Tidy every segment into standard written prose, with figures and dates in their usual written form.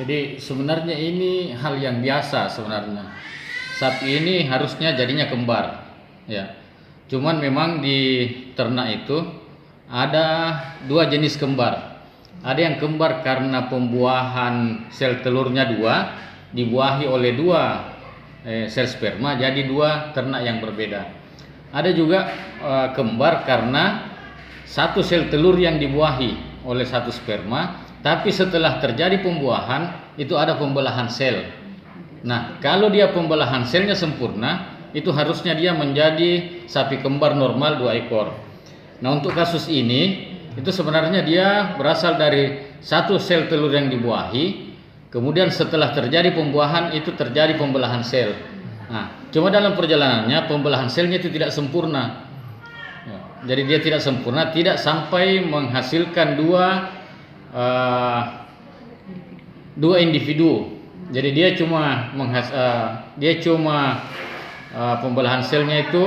Jadi sebenarnya ini hal yang biasa sebenarnya. Sapi ini harusnya jadinya kembar, ya. Cuman memang di ternak itu ada dua jenis kembar. Ada yang kembar karena pembuahan sel telurnya dua, dibuahi oleh dua sel sperma, jadi dua ternak yang berbeda. Ada juga kembar karena satu sel telur yang dibuahi oleh satu sperma, tapi setelah terjadi pembuahan itu ada pembelahan sel. Nah, kalau dia pembelahan selnya sempurna, itu harusnya dia menjadi sapi kembar normal 2 ekor. Nah, untuk kasus ini itu sebenarnya dia berasal dari satu sel telur yang dibuahi, kemudian setelah terjadi pembuahan itu terjadi pembelahan sel. Nah, cuma dalam perjalanannya pembelahan selnya itu tidak sempurna. Jadi dia tidak sempurna, tidak sampai menghasilkan dua individu. Jadi dia cuma pembelahan selnya itu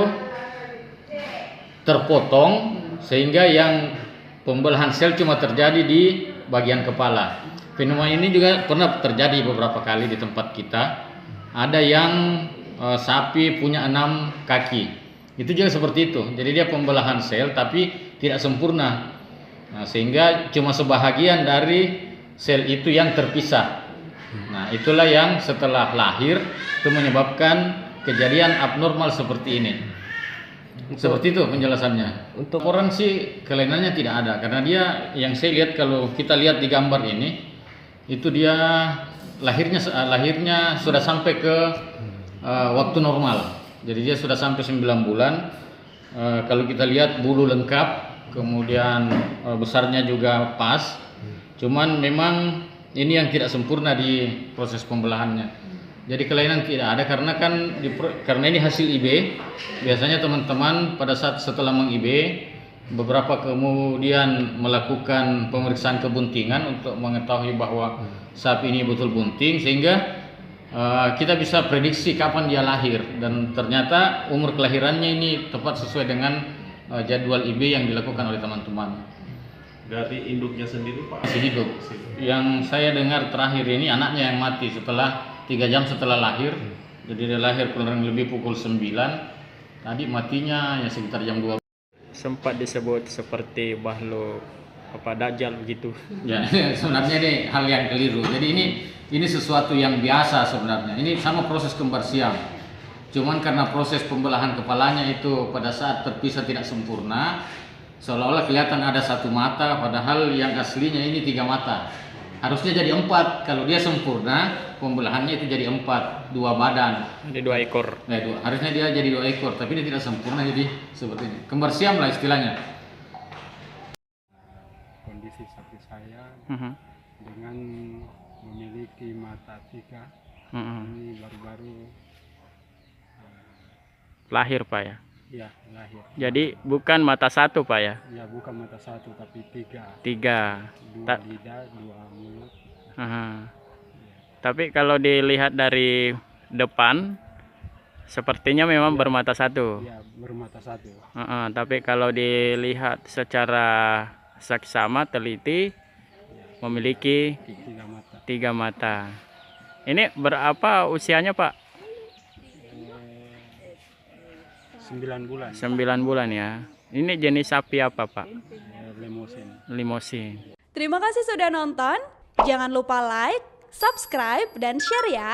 terpotong sehingga yang pembelahan sel cuma terjadi di bagian kepala. Fenomena ini juga pernah terjadi beberapa kali di tempat kita. Ada yang sapi punya 6 kaki. Itu juga seperti itu. Jadi dia pembelahan sel tapi tidak sempurna. Nah, sehingga cuma sebahagian dari sel itu yang terpisah. Nah, itulah yang setelah lahir itu menyebabkan kejadian abnormal seperti ini. Seperti itu penjelasannya. Untuk orang sih kelainannya tidak ada, karena dia yang saya lihat, kalau kita lihat di gambar ini, itu dia lahirnya sudah sampai ke waktu normal. Jadi dia sudah sampai 9 bulan. Kalau kita lihat bulu lengkap, kemudian besarnya juga pas. Cuman memang ini yang tidak sempurna di proses pembelahannya. Jadi kelainan tidak ada karena ini hasil IB. Biasanya teman-teman pada saat setelah meng-IB beberapa kemudian melakukan pemeriksaan kebuntingan untuk mengetahui bahwa sapi ini betul bunting, sehingga kita bisa prediksi kapan dia lahir, dan ternyata umur kelahirannya ini tepat sesuai dengan jadwal IB yang dilakukan oleh teman-teman. Dari induknya sendiri Pak? Masih hidup. Yang saya dengar terakhir ini anaknya yang mati setelah 3 jam setelah lahir. Jadi dia lahir kurang lebih pukul 9. Tadi matinya ya sekitar jam 2. Sempat disebut seperti makhluk dajjal begitu. Ya, sebenarnya ini hal yang keliru. Jadi ini sesuatu yang biasa sebenarnya. Ini sama proses kembar siam. Cuman karena proses pembelahan kepalanya itu pada saat terpisah tidak sempurna, seolah-olah kelihatan ada 1 mata, padahal yang aslinya ini 3 mata. Harusnya jadi 4. Kalau dia sempurna, pembelahannya itu jadi 4, 2 badan. Jadi 2 ekor. Harusnya dia jadi 2 ekor, tapi dia tidak sempurna, jadi seperti ini. Kembar siam lah istilahnya. Kondisi sapi saya dengan memiliki mata 3, ini baru-baru lahir Pak ya? Ya, lahir. Jadi bukan mata 1 Pak ya? Ya, bukan mata 1 tapi 3. 2 lidah, 2 mulut. Tapi kalau dilihat dari depan sepertinya memang bermata 1. Ya, bermata 1. Tapi kalau dilihat secara saksama teliti memiliki 3 mata. Ini berapa usianya Pak? 9 bulan. 9 bulan ya. Ini jenis sapi apa Pak? Limosin. Limosin. Terima kasih sudah nonton. Jangan lupa like, subscribe, dan share ya.